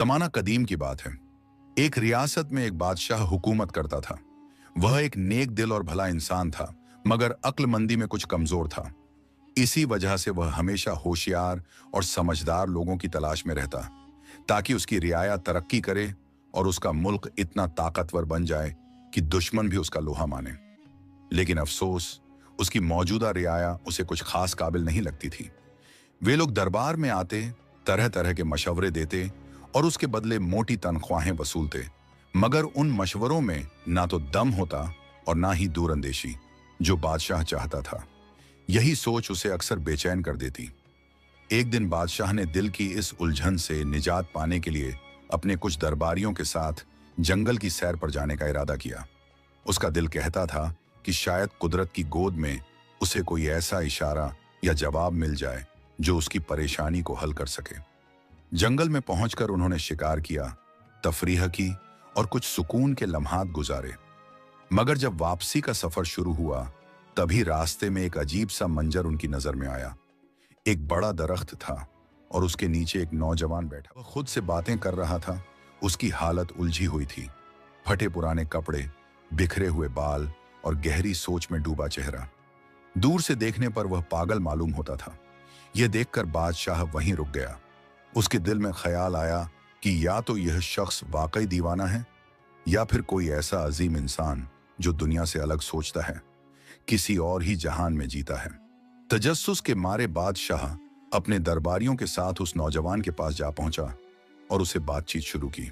जमाना कदीम की बात है। एक रियासत में एक बादशाह हुकूमत करता था। वह एक नेक दिल और भला इंसान था, मगर अक्लमंदी में कुछ कमजोर था। इसी वजह से वह हमेशा होशियार और समझदार लोगों की तलाश में रहता, ताकि उसकी रियाया तरक्की करे और उसका मुल्क इतना ताकतवर बन जाए कि दुश्मन भी उसका लोहा माने। लेकिन अफसोस, उसकी मौजूदा रियाया उसे कुछ खास काबिल नहीं लगती थी। वे लोग दरबार में आते, तरह तरह के मशवरे देते और उसके बदले मोटी तनख्वाहें वसूलते, मगर उन मशवरों में ना तो दम होता और ना ही दूरंदेशी, जो बादशाह चाहता था। यही सोच उसे अक्सर बेचैन कर देती। एक दिन बादशाह ने दिल की इस उलझन से निजात पाने के लिए अपने कुछ दरबारियों के साथ जंगल की सैर पर जाने का इरादा किया। उसका दिल कहता था कि शायद कुदरत की गोद में उसे कोई ऐसा इशारा या जवाब मिल जाए जो उसकी परेशानी को हल कर सके। जंगल में पहुंचकर उन्होंने शिकार किया, तफरीह की और कुछ सुकून के लम्हात गुजारे। मगर जब वापसी का सफर शुरू हुआ, तभी रास्ते में एक अजीब सा मंजर उनकी नजर में आया। एक बड़ा दरख्त था और उसके नीचे एक नौजवान बैठा। वह खुद से बातें कर रहा था। उसकी हालत उलझी हुई थी। फटे पुराने कपड़े, बिखरे हुए बाल और गहरी सोच में डूबा चेहरा। दूर से देखने पर वह पागल मालूम होता था। यह देखकर बादशाह वहीं रुक गया। उसके दिल में ख्याल आया कि या तो यह शख्स वाकई दीवाना है, या फिर कोई ऐसा अजीम इंसान जो दुनिया से अलग सोचता है, किसी और ही जहान में जीता है। तजस्सुस के मारे बादशाह अपने दरबारियों के साथ उस नौजवान के पास जा पहुंचा और उसे बातचीत शुरू की।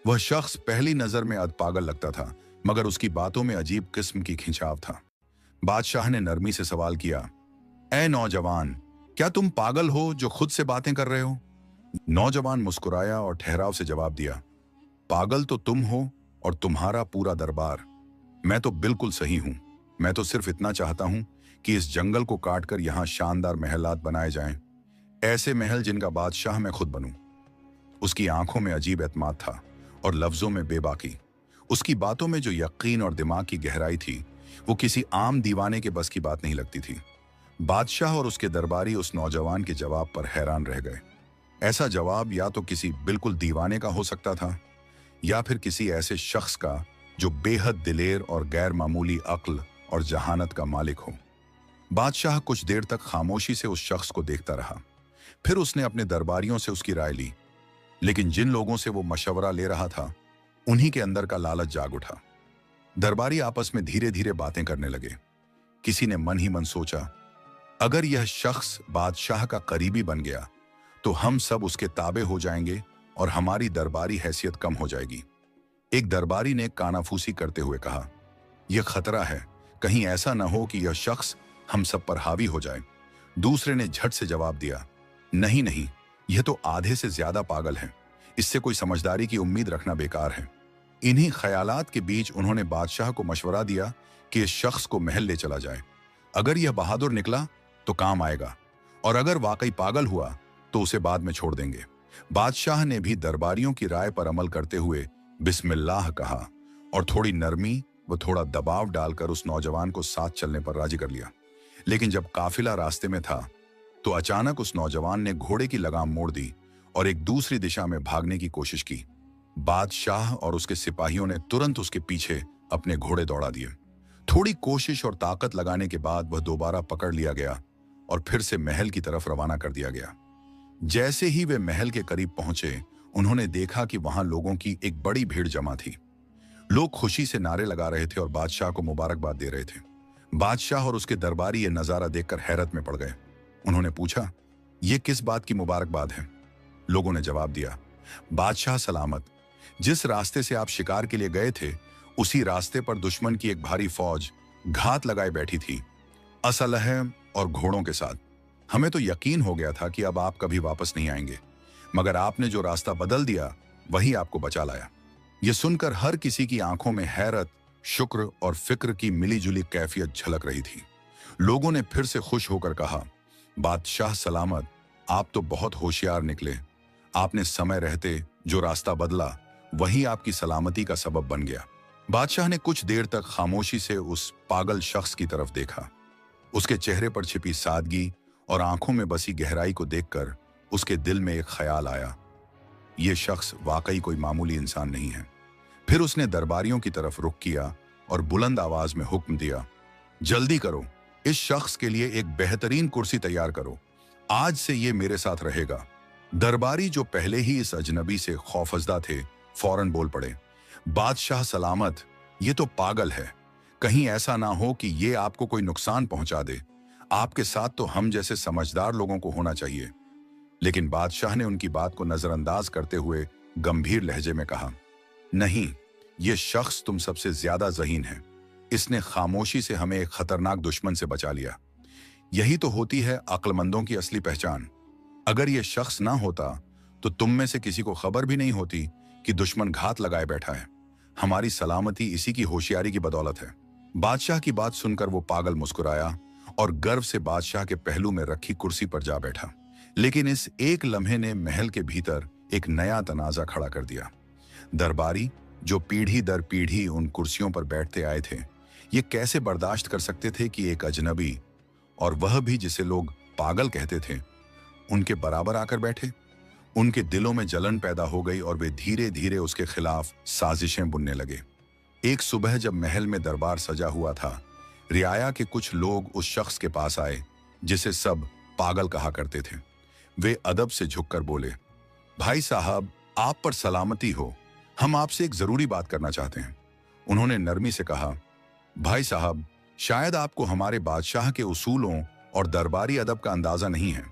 वह शख्स पहली नजर में पागल लगता था, मगर उसकी बातों में अजीब किस्म की खिंचाव था। बादशाह ने नरमी से सवाल किया, ए नौजवान, क्या तुम पागल हो जो खुद से बातें कर रहे हो? नौजवान मुस्कुराया और ठहराव से जवाब दिया, पागल तो तुम हो और तुम्हारा पूरा दरबार। मैं तो बिल्कुल सही हूं। मैं तो सिर्फ इतना चाहता हूं कि इस जंगल को काटकर यहां शानदार महलात बनाए जाएं, ऐसे महल जिनका बादशाह मैं खुद बनूं। उसकी आंखों में अजीब एतमाद था और लफ्जों में बेबाकी। उसकी बातों में जो यकीन और दिमाग की गहराई थी, वो किसी आम दीवाने के बस की बात नहीं लगती थी। बादशाह और उसके दरबारी उस नौजवान के जवाब पर हैरान रह गए। ऐसा जवाब या तो किसी बिल्कुल दीवाने का हो सकता था, या फिर किसी ऐसे शख्स का जो बेहद दिलेर और गैर मामूली अक्ल और जहानत का मालिक हो। बादशाह कुछ देर तक खामोशी से उस शख्स को देखता रहा। फिर उसने अपने दरबारियों से उसकी राय ली, लेकिन जिन लोगों से वो मशवरा ले रहा था, उन्हीं के अंदर का लालच जाग उठा। दरबारी आपस में धीरे धीरे बातें करने लगे। किसी ने मन ही मन सोचा, अगर यह शख्स बादशाह का करीबी बन गया तो हम सब उसके ताबे हो जाएंगे और हमारी दरबारी हैसियत कम हो जाएगी। एक दरबारी ने कानाफूसी करते हुए कहा, यह खतरा है, कहीं ऐसा ना हो कि यह शख्स हम सब पर हावी हो जाए। दूसरे ने झट से जवाब दिया, नहीं नहीं, यह तो आधे से ज्यादा पागल है। इससे कोई समझदारी की उम्मीद रखना बेकार है। इन्हीं ख्यालात के बीच उन्होंने बादशाह को मशवरा दिया कि इस शख्स को महल ले चला जाए। अगर यह बहादुर निकला तो काम आएगा, और अगर वाकई पागल हुआ तो उसे बाद में छोड़ देंगे। बादशाह ने भी दरबारियों की राय पर अमल करते हुए बिस्मिल्लाह कहा और थोड़ी नरमी व थोड़ा दबाव डालकर उस नौजवान को साथ चलने पर राजी कर लिया। लेकिन जब काफिला रास्ते में था, तो अचानक उस नौजवान ने घोड़े की लगाम मोड़ दी और एक दूसरी दिशा में भागने की कोशिश की। बादशाह और उसके सिपाहियों ने तुरंत उसके पीछे अपने घोड़े दौड़ा दिए। थोड़ी कोशिश और ताकत लगाने के बाद वह दोबारा पकड़ लिया गया और फिर से महल की तरफ रवाना कर दिया गया। जैसे ही वे महल के करीब पहुंचे, उन्होंने देखा कि वहां लोगों की एक बड़ी भीड़ जमा थी। लोग खुशी से नारे लगा रहे थे और बादशाह को मुबारकबाद दे रहे थे। बादशाह और उसके दरबारी ये नजारा देखकर हैरत में पड़ गए। उन्होंने पूछा, ये किस बात की मुबारकबाद है? लोगों ने जवाब दिया, बादशाह सलामत, जिस रास्ते से आप शिकार के लिए गए थे, उसी रास्ते पर दुश्मन की एक भारी फौज घात लगाए बैठी थी, असलह और घोड़ों के साथ। हमें तो यकीन हो गया था कि अब आप कभी वापस नहीं आएंगे, मगर आपने जो रास्ता बदल दिया वही आपको बचा लाया। यह सुनकर हर किसी की आंखों में हैरत, शुक्र और फिक्र की मिलीजुली कैफियत झलक रही थी। लोगों ने फिर से खुश होकर कहा, बादशाह सलामत, आप तो बहुत होशियार निकले। आपने समय रहते जो रास्ता बदला वही आपकी सलामती का सबब बन गया। बादशाह ने कुछ देर तक खामोशी से उस पागल शख्स की तरफ देखा। उसके चेहरे पर छिपी सादगी और आंखों में बसी गहराई को देखकर उसके दिल में एक ख्याल आया। ये शख्स वाकई कोई मामूली इंसान नहीं है। फिर उसने दरबारियों की तरफ रुख किया और बुलंद आवाज में हुक्म दिया, जल्दी करो, इस शख्स के लिए एक बेहतरीन कुर्सी तैयार करो। आज से ये मेरे साथ रहेगा। दरबारी जो पहले ही इस अजनबी से खौफजदा थे, फौरन बोल पड़े, बादशाह सलामत, ये तो पागल है। कहीं ऐसा ना हो कि ये आपको कोई नुकसान पहुंचा दे। आपके साथ तो हम जैसे समझदार लोगों को होना चाहिए। लेकिन बादशाह ने उनकी बात को नजरअंदाज करते हुए गंभीर लहजे में कहा, नहीं, ये शख्स तुम सबसे ज्यादा ज़हीन है। इसने खामोशी से हमें एक खतरनाक दुश्मन से बचा लिया। यही तो होती है अक्लमंदों की असली पहचान। अगर ये शख्स ना होता तो तुम में से किसी को खबर भी नहीं होती कि दुश्मन घात लगाए बैठा है। हमारी सलामती इसी की होशियारी की बदौलत है। बादशाह की बात सुनकर वो पागल मुस्कुराया और गर्व से बादशाह के पहलू में रखी कुर्सी पर जा बैठा। लेकिन इस एक लम्हे ने महल के भीतर एक नया तनाजा खड़ा कर दिया। दरबारी जो पीढ़ी दर पीढ़ी उन कुर्सियों पर बैठते आए थे, ये कैसे बर्दाश्त कर सकते थे कि एक अजनबी, और वह भी जिसे लोग पागल कहते थे, उनके बराबर आकर बैठे। उनके दिलों में जलन पैदा हो गई और वे धीरे धीरे उसके खिलाफ साजिशें बुनने लगे। एक सुबह जब महल में दरबार सजा हुआ था, रियाया के कुछ लोग उस शख्स के पास आए जिसे सब पागल कहा करते थे। वे अदब से झुककर बोले, भाई साहब, आप पर सलामती हो, हम आपसे एक जरूरी बात करना चाहते हैं। उन्होंने नरमी से कहा, भाई साहब, शायद आपको हमारे बादशाह के उसूलों और दरबारी अदब का अंदाजा नहीं है।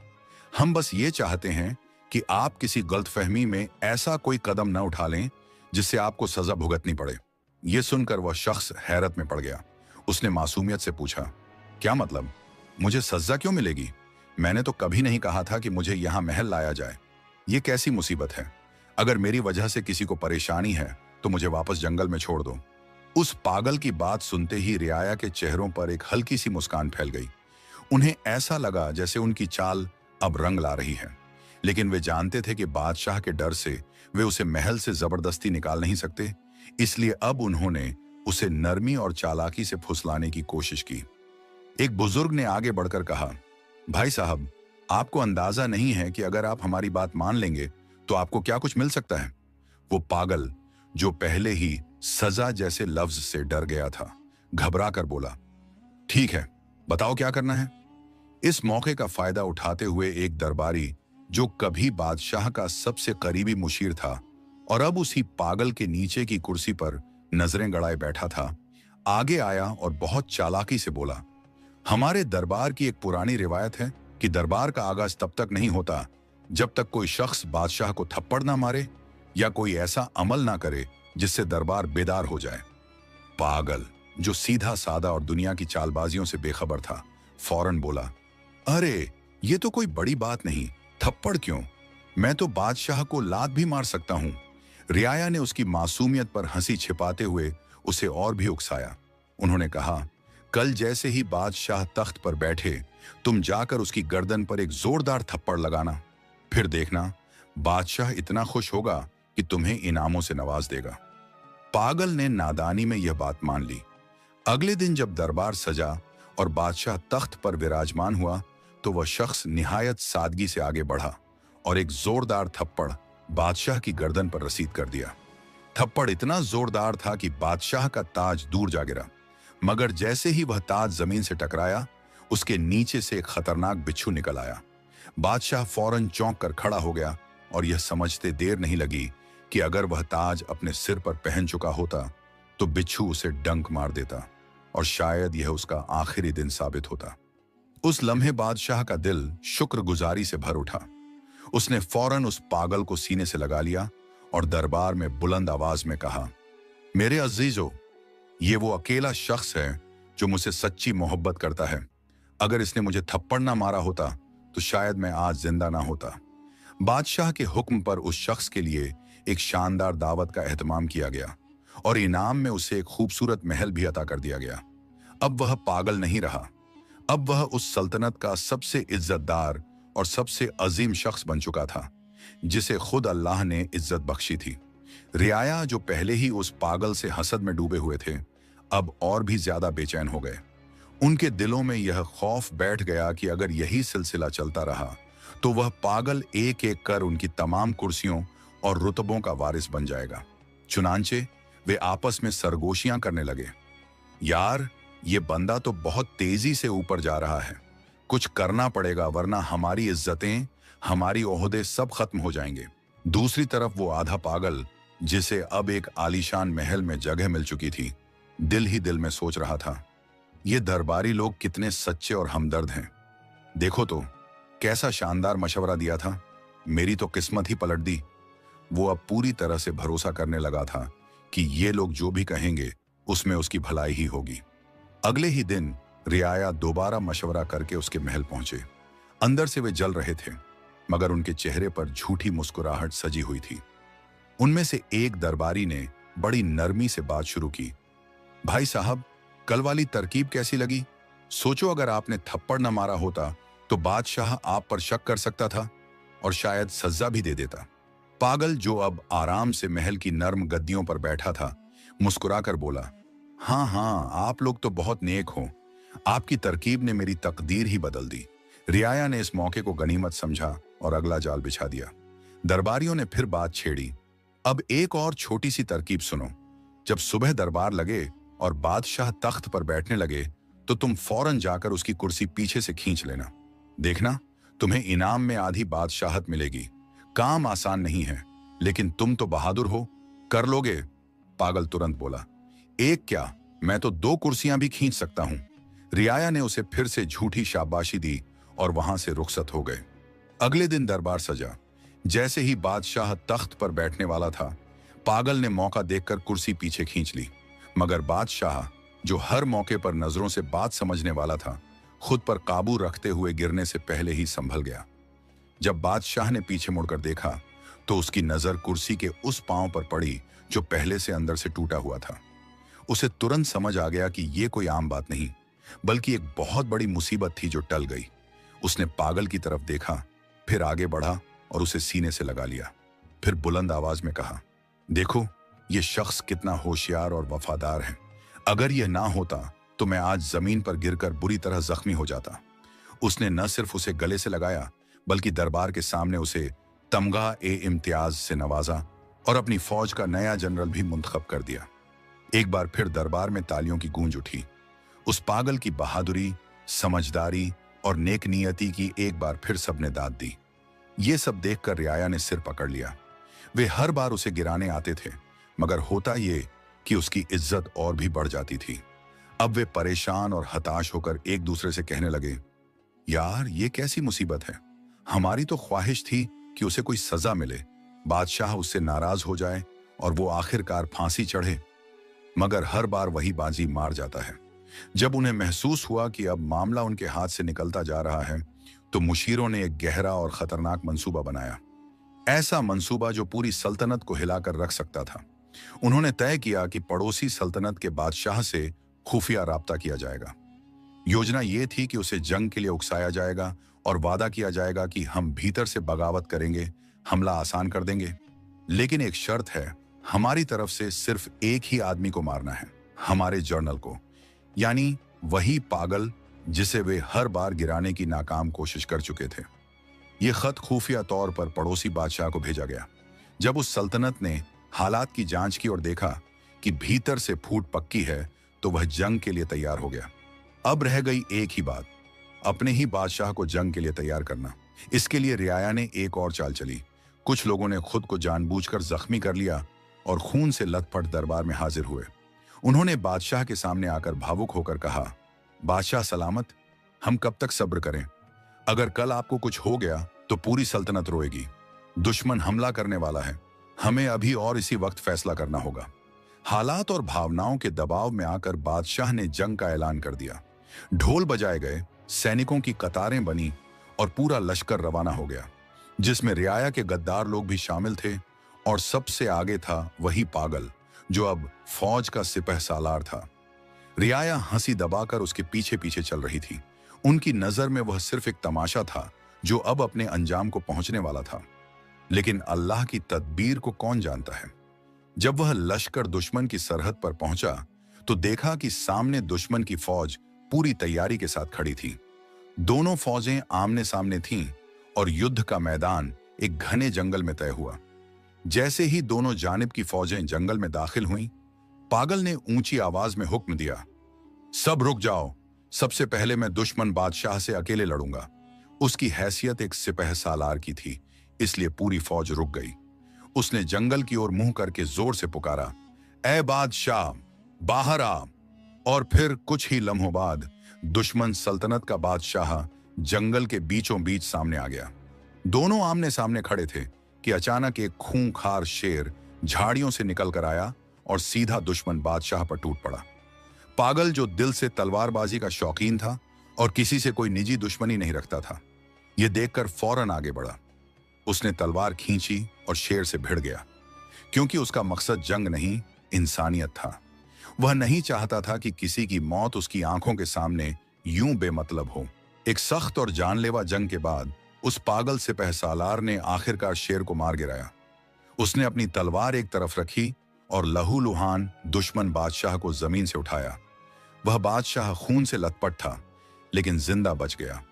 हम बस ये चाहते हैं कि आप किसी गलतफहमी में ऐसा कोई कदम न उठा लें जिससे आपको सजा भुगतनी पड़े। यह सुनकर वह शख्स हैरत में पड़ गया। उसने मासूमियत से पूछा, क्या मतलब? मुझे सजा क्यों मिलेगी? मैंने तो कभी नहीं कहा था कि मुझे यहां महल लाया जाए। ये कैसी मुसीबत है? अगर मेरी वजह से किसी को परेशानी है तो मुझे वापस जंगल में छोड़ दो। उस पागल की बात सुनते ही रियाया के चेहरों पर एक हल्की सी मुस्कान फैल गई। उन्हें ऐसा लगा जैसे उनकी चाल अब रंग ला रही है। लेकिन वे जानते थे कि बादशाह के डर से वे उसे महल से जबरदस्ती निकाल नहीं सकते। इसलिए अब उन्होंने उसे नरमी और चालाकी से फुसलाने की कोशिश की। एक बुजुर्ग ने आगे बढ़कर कहा, भाई साहब, आपको अंदाजा नहीं है कि अगर आप हमारी बात मान लेंगे तो आपको क्या कुछ मिल सकता है। वो पागल, जो पहले ही सजा जैसे लफ्ज से डर गया था, घबरा कर बोला, ठीक है, बताओ क्या करना है। इस मौके का फायदा उठाते हुए एक दरबारी, जो कभी बादशाह का सबसे करीबी मुशीर था और अब उसी पागल के नीचे की कुर्सी पर नजरें गड़ाए बैठा था, आगे आया और बहुत चालाकी से बोला, हमारे दरबार की एक पुरानी रिवायत है कि दरबार का आगाज तब तक नहीं होता जब तक कोई शख्स बादशाह को थप्पड़ ना मारे या कोई ऐसा अमल ना करे जिससे दरबार बेदार हो जाए। पागल, जो सीधा सादा और दुनिया की चालबाजियों से बेखबर था, फौरन बोला, अरे ये तो कोई बड़ी बात नहीं, थप्पड़ क्यों, मैं तो बादशाह को लात भी मार सकता हूं। रियाया ने उसकी मासूमियत पर हंसी छिपाते हुए उसे और भी उकसाया। उन्होंने कहा, कल जैसे ही बादशाह तख्त पर बैठे, तुम जाकर उसकी गर्दन पर एक जोरदार थप्पड़ लगाना। फिर देखना, बादशाह इतना खुश होगा कि तुम्हें इनामों से नवाज देगा। पागल ने नादानी में यह बात मान ली। अगले दिन जब दरबार सजा और बादशाह तख्त पर विराजमान हुआ तो वह शख्स निहायत सादगी से आगे बढ़ा और एक जोरदार थप्पड़ बादशाह की गर्दन पर रसीद कर दिया। थप्पड़ इतना जोरदार था कि बादशाह का ताज दूर जा गिरा, मगर जैसे ही वह ताज जमीन से टकराया, उसके नीचे से एक खतरनाक बिच्छू निकल आया। बादशाह फौरन चौंक कर खड़ा हो गया और यह समझते देर नहीं लगी कि अगर वह ताज अपने सिर पर पहन चुका होता तो बिच्छू उसे डंक मार देता और शायद यह उसका आखिरी दिन साबित होता। उस लम्हे बादशाह का दिल शुक्रगुजारी से भर उठा। उसने फौरन उस पागल को सीने से लगा लिया और दरबार में बुलंद आवाज में कहा, मेरे अजीजों, ये वो अकेला शख्स है जो मुझसे सच्ची मोहब्बत करता है। अगर इसने मुझे थप्पड़ ना मारा होता तो शायद मैं आज जिंदा ना होता। बादशाह के हुक्म पर उस शख्स के लिए एक शानदार दावत का एहतमाम किया गया और इनाम में उसे एक खूबसूरत महल भी अता कर दिया गया। अब वह पागल नहीं रहा, अब वह उस सल्तनत का सबसे इज्जतदार और सबसे अजीम शख्स बन चुका था जिसे खुद अल्लाह ने इज्जत बख्शी थी। रियाया, जो पहले ही उस पागल से हसद में डूबे हुए थे, अब और भी ज्यादा बेचैन हो गए। उनके दिलों में यह खौफ बैठ गया कि अगर यही सिलसिला चलता रहा तो वह पागल एक एक कर उनकी तमाम कुर्सियों और रुतबों का वारिस बन जाएगा। चुनांचे वे आपस में सरगोशियां करने लगे। यार, ये बंदा तो बहुत तेजी से ऊपर जा रहा है, कुछ करना पड़ेगा वरना हमारी इज्जतें, हमारी ओहदे सब खत्म हो जाएंगे। दूसरी तरफ वो आधा पागल, जिसे अब एक आलीशान महल में जगह मिल चुकी थी, दिल ही दिल में सोच रहा था, ये दरबारी लोग कितने सच्चे और हमदर्द हैं। देखो तो कैसा शानदार मशवरा दिया था, मेरी तो किस्मत ही पलट दी। वो अब पूरी तरह से भरोसा करने लगा था कि ये लोग जो भी कहेंगे उसमें उसकी भलाई ही होगी। अगले ही दिन रियाया दोबारा मशवरा करके उसके महल पहुंचे। अंदर से वे जल रहे थे, मगर उनके चेहरे पर झूठी मुस्कुराहट सजी हुई थी। उनमें से एक दरबारी ने बड़ी नरमी से बात शुरू की। भाई साहब, कल वाली तरकीब कैसी लगी? सोचो, अगर आपने थप्पड़ न मारा होता तो बादशाह आप पर शक कर सकता था और शायद सजा भी दे देता। पागल, जो अब आराम से महल की नर्म गद्दियों पर बैठा था, मुस्कुराकर बोला, हाँ हाँ, आप लोग तो बहुत नेक हो, आपकी तरकीब ने मेरी तकदीर ही बदल दी। रियाया ने इस मौके को गनीमत समझा और अगला जाल बिछा दिया। दरबारियों ने फिर बात छेड़ी, अब एक और छोटी सी तरकीब सुनो। जब सुबह दरबार लगे और बादशाह तख्त पर बैठने लगे तो तुम फौरन जाकर उसकी कुर्सी पीछे से खींच लेना। देखना, तुम्हें इनाम में आधी बादशाहत मिलेगी। काम आसान नहीं है, लेकिन तुम तो बहादुर हो, कर लोगे। पागल तुरंत बोला, एक क्या, मैं तो 2 कुर्सियां भी खींच सकता हूं। रियाया ने उसे फिर से झूठी शाबाशी दी और वहां से रुखसत हो गए। अगले दिन दरबार सजा। जैसे ही बादशाह तख्त पर बैठने वाला था, पागल ने मौका देखकर कुर्सी पीछे खींच ली, मगर बादशाह, जो हर मौके पर नजरों से बात समझने वाला था, खुद पर काबू रखते हुए गिरने से पहले ही संभल गया। जब बादशाह ने पीछे मुड़कर देखा तो उसकी नजर कुर्सी के उस पांव पर पड़ी जो पहले से अंदर से टूटा हुआ था। उसे तुरंत समझ आ गया कि यह कोई आम बात नहीं, बल्कि एक बहुत बड़ी मुसीबत थी जो टल गई। उसने पागल की तरफ देखा, फिर आगे बढ़ा और उसे सीने से लगा लिया। फिर बुलंद आवाज में कहा, देखो, ये शख्स कितना होशियार और वफादार है। अगर यह ना होता तो मैं आज जमीन पर गिरकर बुरी तरह जख्मी हो जाता। उसने न सिर्फ उसे गले से लगाया, बल्कि दरबार के सामने उसे तमगा ए इम्तियाज से नवाजा और अपनी फौज का नया जनरल भी मुंतखब कर दिया। एक बार फिर दरबार में तालियों की गूंज उठी। उस पागल की बहादुरी, समझदारी और नेकनियती की एक बार फिर सबने दाद दी। ये सब देखकर रियाया ने सिर पकड़ लिया। वे हर बार उसे गिराने आते थे, मगर होता ये कि उसकी इज्जत और भी बढ़ जाती थी। अब वे परेशान और हताश होकर एक दूसरे से कहने लगे, यार, ये कैसी मुसीबत है। हमारी तो ख्वाहिश थी कि उसे कोई सजा मिले, बादशाह उससे नाराज हो जाए और वो आखिरकार फांसी चढ़े, मगर हर बार वही बाजी मार जाता है। जब उन्हें महसूस हुआ कि अब मामला उनके हाथ से निकलता जा रहा है, तो मुशीरों ने एक गहरा और खतरनाक मंसूबा बनाया। ऐसा मंसूबा जो पूरी सल्तनत को हिलाकर रख सकता था। उन्होंने तय किया कि पड़ोसी सल्तनत के बादशाह से खुफिया राब्ता किया जाएगा। योजना यह थी कि उसे जंग के लिए उकसाया जाएगा और वादा किया जाएगा कि हम भीतर से बगावत करेंगे, हमला आसान कर देंगे। लेकिन एक शर्त है, हमारी तरफ से सिर्फ एक ही आदमी को मारना है, हमारे जर्नल को, यानी वही पागल जिसे वे हर बार गिराने की नाकाम कोशिश कर चुके थे। यह खत खुफिया तौर पर पड़ोसी बादशाह को भेजा गया। जब उस सल्तनत ने हालात की जांच की और देखा कि भीतर से फूट पक्की है, तो वह जंग के लिए तैयार हो गया। अब रह गई एक ही बात, अपने ही बादशाह को जंग के लिए तैयार करना। इसके लिए रियाया ने एक और चाल चली। कुछ लोगों ने खुद को जानबूझकर जख्मी कर लिया और खून से लथपथ दरबार में हाजिर हुए। उन्होंने बादशाह के सामने आकर भावुक होकर कहा, बादशाह सलामत, हम कब तक सब्र करें? अगर कल आपको कुछ हो गया तो पूरी सल्तनत रोएगी। दुश्मन हमला करने वाला है, हमें अभी और इसी वक्त फैसला करना होगा। हालात और भावनाओं के दबाव में आकर बादशाह ने जंग का ऐलान कर दिया। ढोल बजाए गए, सैनिकों की कतारें बनी और पूरा लश्कर रवाना हो गया, जिसमें रियाया के गद्दार लोग भी शामिल थे। और सबसे आगे था वही पागल जो अब फौज का सिपह सालार था। रियाया हंसी दबाकर उसके पीछे पीछे चल रही थी। उनकी नजर में वह सिर्फ एक तमाशा था जो अब अपने अंजाम को पहुंचने वाला था। लेकिन अल्लाह की तदबीर को कौन जानता है। जब वह लश्कर दुश्मन की सरहद पर पहुंचा तो देखा कि सामने दुश्मन की फौज पूरी तैयारी के साथ खड़ी थी। दोनों फौजें आमने सामने थीं और युद्ध का मैदान एक घने जंगल में तय हुआ। जैसे ही दोनों जानिब की फौजें जंगल में दाखिल हुईं, पागल ने ऊंची आवाज में हुक्म दिया, सब रुक जाओ। सबसे पहले मैं दुश्मन बादशाह से अकेले लड़ूंगा। उसकी हैसियत एक सिपह सालार की थी, इसलिए पूरी फौज रुक गई। उसने जंगल की ओर मुंह करके जोर से पुकारा, ए बादशाह, बाहर आ। और फिर कुछ ही लम्हों बाद दुश्मन सल्तनत का बादशाह जंगल के बीचों बीच सामने आ गया। दोनों आमने सामने खड़े थे कि अचानक एक खूंखार शेर झाड़ियों से निकल कर आया और सीधा दुश्मन बादशाह पर टूट पड़ा। पागल, जो दिल से तलवारबाजी का शौकीन था और किसी से कोई निजी दुश्मनी नहीं रखता था, यह देखकर फौरन आगे बढ़ा। उसने तलवार खींची और शेर से भिड़ गया, क्योंकि उसका मकसद जंग नहीं, इंसानियत था। वह नहीं चाहता था कि किसी की मौत उसकी आंखों के सामने यूं बेमतलब हो। एक सख्त और जानलेवा जंग के बाद उस पागल सिपह सालार ने आखिरकार शेर को मार गिराया। उसने अपनी तलवार एक तरफ रखी और लहूलुहान दुश्मन बादशाह को जमीन से उठाया। वह बादशाह खून से लथपथ था, लेकिन जिंदा बच गया।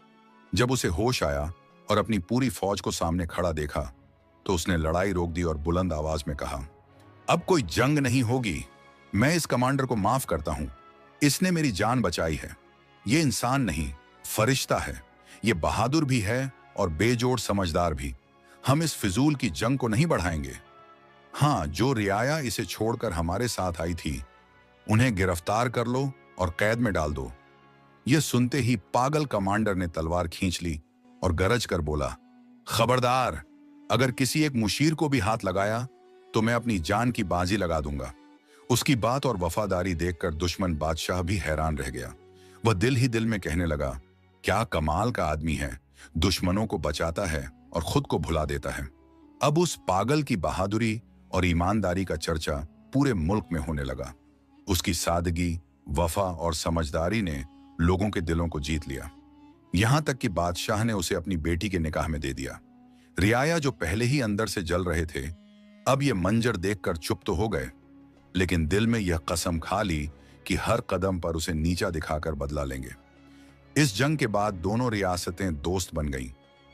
जब उसे होश आया और अपनी पूरी फौज को सामने खड़ा देखा, तो उसने लड़ाई रोक दी और बुलंद आवाज में कहा, अब कोई जंग नहीं होगी। मैं इस कमांडर को माफ करता हूं। इसने मेरी जान बचाई है। ये इंसान नहीं, फरिश्ता है। ये बहादुर भी है और बेजोड़ समझदार भी। हम इस फिजूल की जंग को नहीं बढ़ाएंगे। हाँ, जो रियाया इसे छोड़कर हमारे साथ आई थी, उन्हें गिरफ्तार कर लो और कैद में डाल दो। यह सुनते ही पागल कमांडर ने तलवार खींच ली और गरज कर बोला, खबरदार, अगर किसी एक मुशीर को भी हाथ लगाया तो मैं अपनी जान की बाजी लगा दूंगा। उसकी बात और वफादारी देखकर दुश्मन बादशाह भी हैरान रह गया। वह दिल ही दिल में कहने लगा, क्या कमाल का आदमी है, दुश्मनों को बचाता है और खुद को भुला देता है। अब उस पागल की बहादुरी और ईमानदारी का चर्चा पूरे मुल्क में होने लगा। उसकी सादगी, वफा और समझदारी ने लोगों के दिलों को जीत लिया। यहां तक कि बादशाह ने उसे अपनी बेटी के निकाह में दे दिया। रियाया, जो पहले ही अंदर से जल रहे थे, अब यह मंजर देखकर चुप तो हो गए, लेकिन दिल में यह कसम खा ली कि हर कदम पर उसे नीचा दिखाकर बदला लेंगे। इस जंग के बाद दोनों रियासतें दोस्त बन गईं।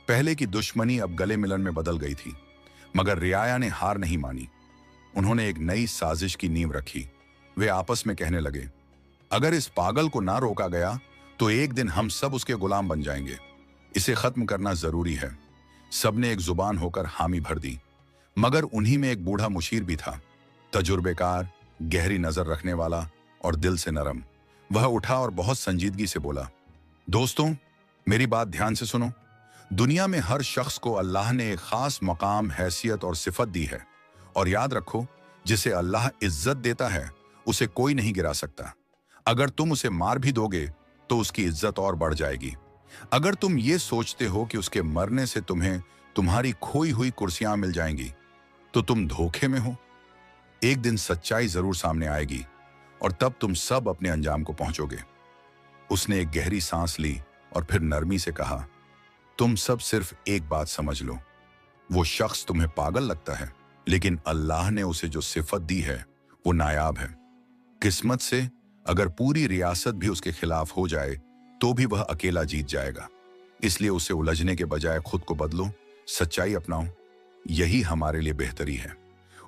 पहले की दुश्मनी अब गले मिलन में बदल गई थी, मगर रियाया ने हार नहीं मानी। उन्होंने एक नई साजिश की नींव रखी। वे आपस में कहने लगे, अगर इस पागल को ना रोका गया तो एक दिन हम सब उसके गुलाम बन जाएंगे। इसे खत्म करना जरूरी है। सबने एक जुबान होकर हामी भर दी। मगर उन्हीं में एक बूढ़ा मुशीर भी था, तजुर्बेकार, गहरी नजर रखने वाला और दिल से नरम। वह उठा और बहुत संजीदगी से बोला, दोस्तों, मेरी बात ध्यान से सुनो। दुनिया में हर शख्स को अल्लाह ने एक खास मकाम, हैसियत और सिफत दी है, और याद रखो, जिसे अल्लाह इज्जत देता है उसे कोई नहीं गिरा सकता। अगर तुम उसे मार भी दोगे तो उसकी इज्जत और बढ़ जाएगी। अगर तुम ये सोचते हो कि उसके मरने से तुम्हें तुम्हारी खोई हुई कुर्सियां मिल जाएंगी, तो तुम धोखे में हो। एक दिन सच्चाई जरूर सामने आएगी और तब तुम सब अपने अंजाम को पहुंचोगे। उसने एक गहरी सांस ली और फिर नरमी से कहा, तुम सब सिर्फ एक बात समझ लो, वो शख्स तुम्हें पागल लगता है, लेकिन अल्लाह ने उसे जो सिफत दी है वो नायाब है। किस्मत से अगर पूरी रियासत भी उसके खिलाफ हो जाए तो भी वह अकेला जीत जाएगा। इसलिए उसे उलझने के बजाय खुद को बदलो, सच्चाई अपनाओ। यही हमारे लिए बेहतरी है।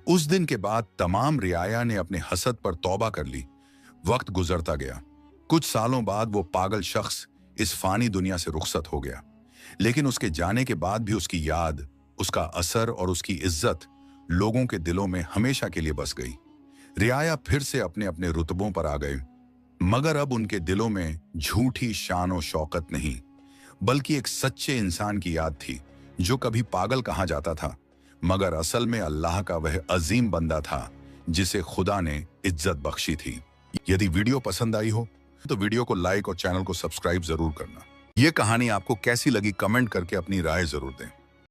उस दिन के बाद तमाम रियाया ने अपने हसद पर तौबा कर ली। वक्त गुजरता गया। कुछ सालों बाद वो पागल शख्स इस फानी दुनिया से रुखसत हो गया, लेकिन उसके जाने के बाद भी उसकी याद, उसका असर और उसकी इज्जत लोगों के दिलों में हमेशा के लिए बस गई। रियाया फिर से अपने अपने रुतबों पर आ गए, मगर अब उनके दिलों में झूठी शान और शौकत नहीं, बल्कि एक सच्चे इंसान की याद थी, जो कभी पागल कहा जाता था, मगर असल में अल्लाह का वह अजीम बंदा था जिसे खुदा ने इज्जत बख्शी थी। यदि वीडियो पसंद आई हो तो वीडियो को लाइक और चैनल को सब्सक्राइब जरूर करना। यह कहानी आपको कैसी लगी कमेंट करके अपनी राय जरूर दें।